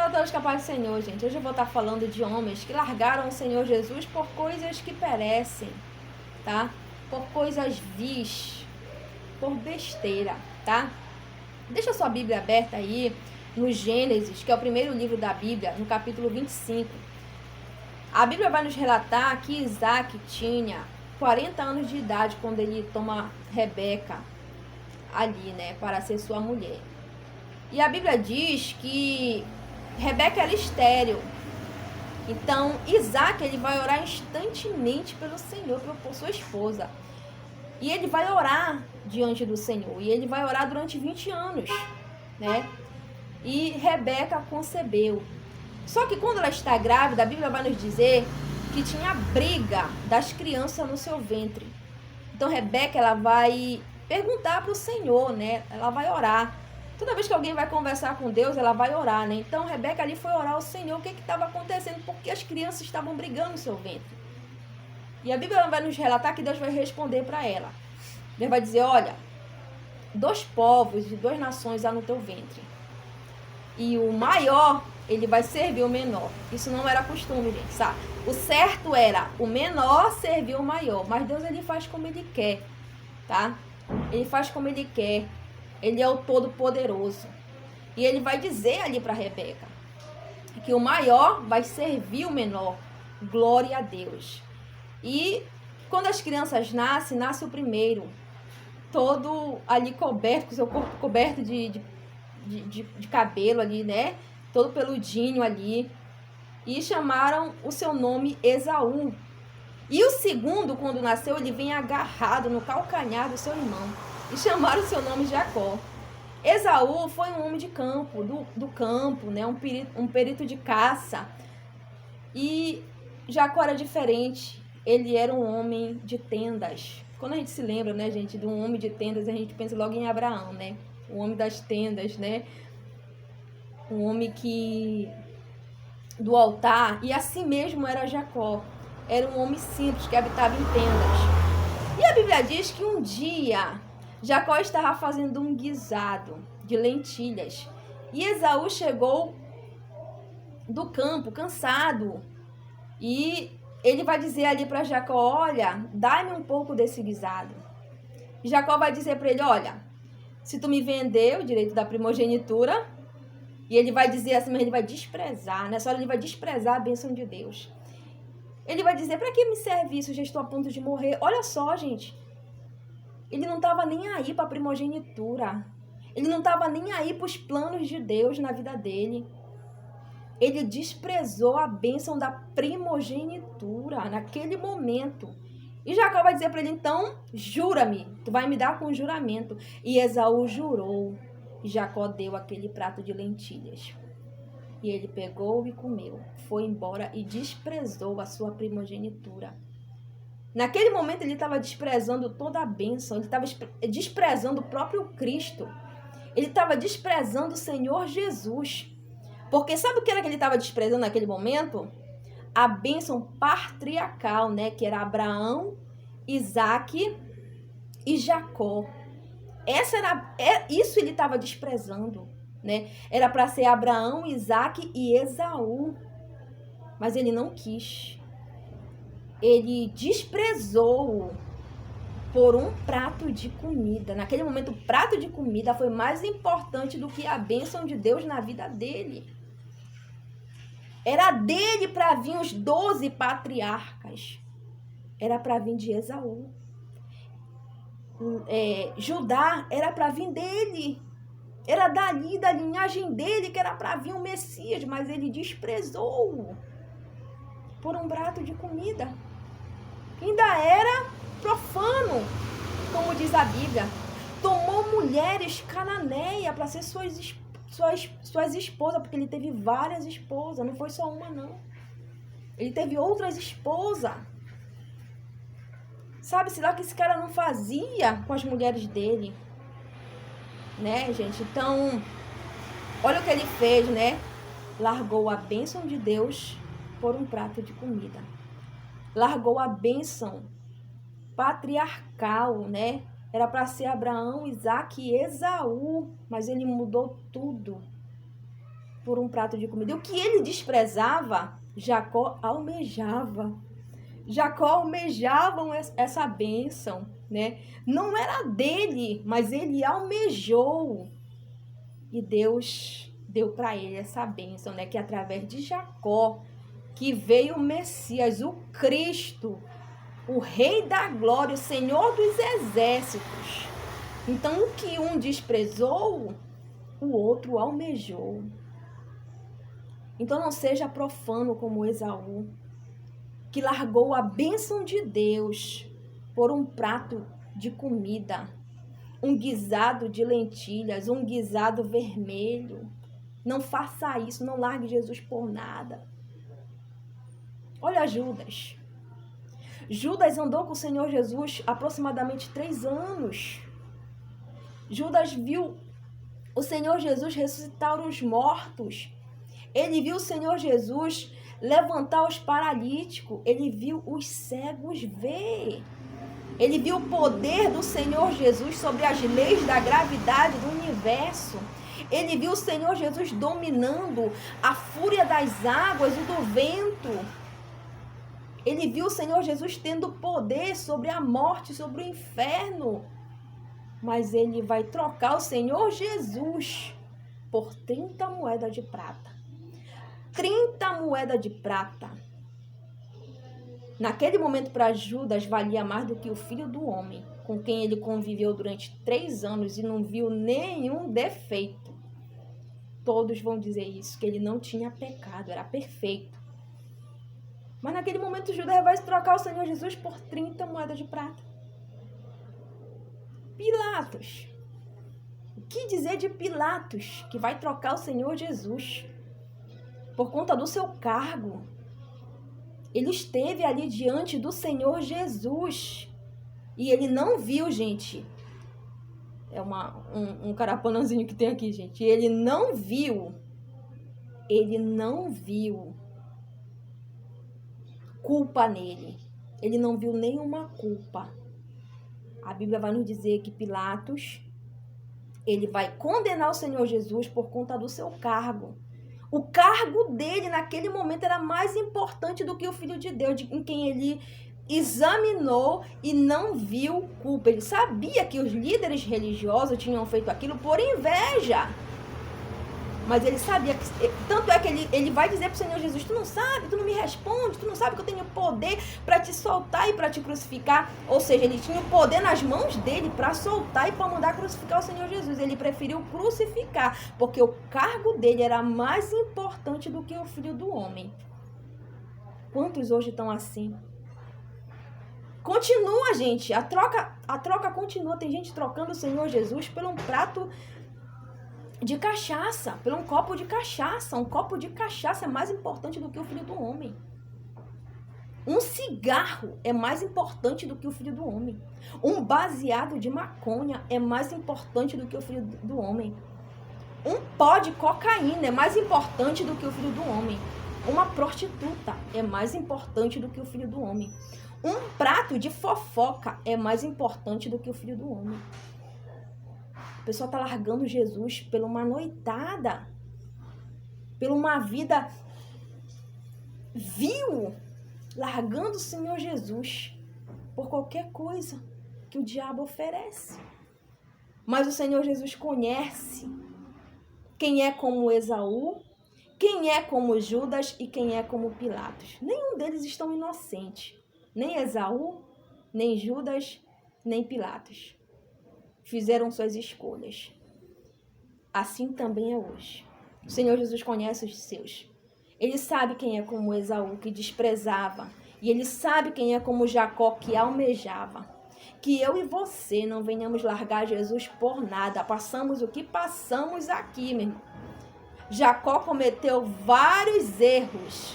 a todos que a paz do Senhor, gente. Hoje eu vou estar falando de homens que largaram o Senhor Jesus por coisas que perecem, tá? Por coisas vis, por besteira, tá? Deixa a sua Bíblia aberta aí no Gênesis, que é o primeiro livro da Bíblia, no capítulo 25. A Bíblia vai nos relatar que Isaac tinha 40 anos de idade quando ele toma Rebeca ali, né, para ser sua mulher. E a Bíblia diz que Rebeca era estéril. Então, Isaac, ele vai orar instantemente pelo Senhor, por sua esposa. E ele vai orar diante do Senhor. E ele vai orar durante 20 anos, né? E Rebeca concebeu. Só que quando ela está grávida, a Bíblia vai nos dizer que tinha briga das crianças no seu ventre. Então, Rebeca, ela vai perguntar para o Senhor, né? Ela vai orar. Toda vez que alguém vai conversar com Deus, ela vai orar, né? Então, Rebeca ali foi orar ao Senhor o que estava acontecendo, porque as crianças estavam brigando no seu ventre. E a Bíblia vai nos relatar que Deus vai responder para ela. Deus vai dizer, olha, 2 povos e 2 nações há no teu ventre. E o maior, ele vai servir o menor. Isso não era costume, gente, sabe? O certo era o menor servir o maior. Mas Deus, ele faz como ele quer, tá? Ele faz como ele quer. Ele é o Todo-Poderoso. E ele vai dizer ali para Rebeca que o maior vai servir o menor. Glória a Deus. E quando as crianças nascem, nasce o primeiro. Todo ali coberto, com seu corpo coberto de cabelo ali, né? Todo peludinho ali. E chamaram o seu nome Esaú. E o segundo, quando nasceu, ele vem agarrado no calcanhar do seu irmão. E chamaram o seu nome Jacó. Esaú foi um homem de campo, do campo, né? Um perito de caça. E Jacó era diferente. Ele era um homem de tendas. Quando a gente se lembra, né, gente, de um homem de tendas, a gente pensa logo em Abraão, né? O homem das tendas, né? Um homem que do altar. E assim mesmo era Jacó. Era um homem simples que habitava em tendas. E a Bíblia diz que um dia Jacó estava fazendo um guisado de lentilhas. E Esaú chegou do campo, cansado. E ele vai dizer ali para Jacó, olha, dá-me um pouco desse guisado. E Jacó vai dizer para ele, olha, se tu me vender o direito da primogenitura, e ele vai dizer assim, mas ele vai desprezar, nessa hora ele vai desprezar a bênção de Deus. Ele vai dizer, para que me serve isso? Eu já estou a ponto de morrer. Olha só, gente. Ele não estava nem aí para a primogenitura. Ele não estava nem aí para os planos de Deus na vida dele. Ele desprezou a bênção da primogenitura naquele momento. E Jacó vai dizer para ele, então, jura-me, tu vai me dar com juramento. E Esaú jurou. E Jacó deu aquele prato de lentilhas. E ele pegou e comeu, foi embora e desprezou a sua primogenitura. Naquele momento ele estava desprezando toda a bênção, ele estava desprezando o próprio Cristo. Ele estava desprezando o Senhor Jesus. Porque sabe o que era que ele estava desprezando naquele momento? A bênção patriarcal, né? Que era Abraão, Isaac e Jacó. Isso ele estava desprezando. Né? Era para ser Abraão, Isaac e Esaú. Mas ele não quis. Ele desprezou por um prato de comida. Naquele momento, o prato de comida foi mais importante do que a bênção de Deus na vida dele. Era dele para vir os 12 patriarcas. Era para vir de Esaú. Judá era para vir dele. Era dali, da linhagem dele, que era para vir o Messias, mas ele desprezou por um prato de comida. Ainda era profano, como diz a Bíblia. Tomou mulheres cananeias para ser suas esposas, porque ele teve várias esposas, não foi só uma, não. Ele teve outras esposas. Sabe-se lá que esse cara não fazia com as mulheres dele. Né, gente? Então, olha o que ele fez, né? Largou a bênção de Deus por um prato de comida. Largou a bênção patriarcal, né? Era para ser Abraão, Isaac e Esaú, mas ele mudou tudo por um prato de comida. E o que ele desprezava, Jacó almejava. Jacó almejava essa bênção, né? Não era dele, mas ele almejou. E Deus deu para ele essa bênção, né? Que através de Jacó, que veio o Messias, o Cristo, o Rei da Glória, o Senhor dos Exércitos. Então, o que um desprezou, o outro almejou. Então, não seja profano como Esaú, que largou a bênção de Deus por um prato de comida, um guisado de lentilhas, um guisado vermelho. Não faça isso, não largue Jesus por nada. Olha Judas. Judas andou com o Senhor Jesus aproximadamente 3 anos. Judas viu o Senhor Jesus ressuscitar os mortos. Ele viu o Senhor Jesus levantar os paralíticos. Ele viu os cegos ver. Ele viu o poder do Senhor Jesus sobre as leis da gravidade do universo. Ele viu o Senhor Jesus dominando a fúria das águas e do vento. Ele viu o Senhor Jesus tendo poder sobre a morte, sobre o inferno. Mas ele vai trocar o Senhor Jesus por 30 moedas de prata. 30 moedas de prata. Naquele momento, para Judas, valia mais do que o filho do homem, com quem ele conviveu durante 3 anos e não viu nenhum defeito. Todos vão dizer isso, que ele não tinha pecado, era perfeito. Mas naquele momento, Judas vai trocar o Senhor Jesus por 30 moedas de prata. Pilatos. O que dizer de Pilatos, que vai trocar o Senhor Jesus por conta do seu cargo? Ele esteve ali diante do Senhor Jesus e ele não viu, gente. É um carapanãozinho que tem aqui, gente. Ele não viu culpa nele. Ele não viu nenhuma culpa. A Bíblia vai nos dizer que Pilatos, ele vai condenar o Senhor Jesus por conta do seu cargo. O cargo dele naquele momento era mais importante do que o Filho de Deus, em quem ele examinou e não viu culpa. Ele sabia que os líderes religiosos tinham feito aquilo por inveja. Mas ele sabia que... Tanto é que ele vai dizer para o Senhor Jesus, tu não sabe, tu não me responde, tu não sabe que eu tenho poder para te soltar e para te crucificar. Ou seja, ele tinha o poder nas mãos dele para soltar e para mandar crucificar o Senhor Jesus. Ele preferiu crucificar, porque o cargo dele era mais importante do que o Filho do Homem. Quantos hoje estão assim? Continua, gente. A troca continua. Tem gente trocando o Senhor Jesus por um prato de cachaça, por um copo de cachaça. Um copo de cachaça é mais importante do que o Filho do Homem. Um cigarro é mais importante do que o Filho do Homem. Um baseado de maconha é mais importante do que o Filho do Homem. Um pó de cocaína é mais importante do que o Filho do Homem. Uma prostituta é mais importante do que o Filho do Homem. Um prato de fofoca é mais importante do que o Filho do Homem. A pessoa está largando Jesus por uma noitada, por uma vida vil, largando o Senhor Jesus por qualquer coisa que o diabo oferece. Mas o Senhor Jesus conhece quem é como Esaú, quem é como Judas e quem é como Pilatos. Nenhum deles estão inocentes. Nem Esaú, nem Judas, nem Pilatos. Fizeram suas escolhas. Assim também é hoje. O Senhor Jesus conhece os seus. Ele sabe quem é como Esaú, que desprezava. E ele sabe quem é como Jacó, que almejava. Que eu e você não venhamos largar Jesus por nada. Passamos o que passamos aqui, meu irmão. Jacó cometeu vários erros.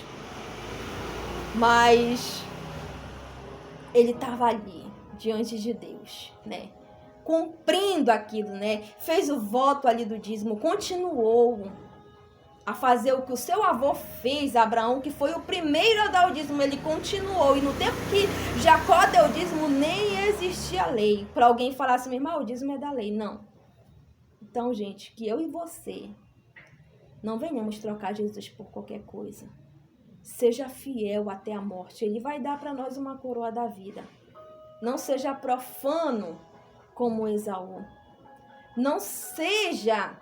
Mas ele estava ali, diante de Deus, né? Cumprindo aquilo, né? Fez o voto ali do dízimo, continuou a fazer o que o seu avô fez, Abraão, que foi o primeiro a dar o dízimo, ele continuou. E no tempo que Jacó deu o dízimo, nem existia lei. Para alguém falar assim, meu irmão, o dízimo é da lei. Não. Então, gente, que eu e você Não venhamos trocar Jesus por qualquer coisa. Seja fiel até a morte. Ele vai dar para nós uma coroa da vida. Não seja profano como Esaú. Não seja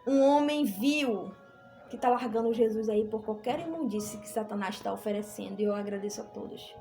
um homem vil que está largando Jesus aí por qualquer imundície que Satanás está oferecendo. E eu agradeço a todos.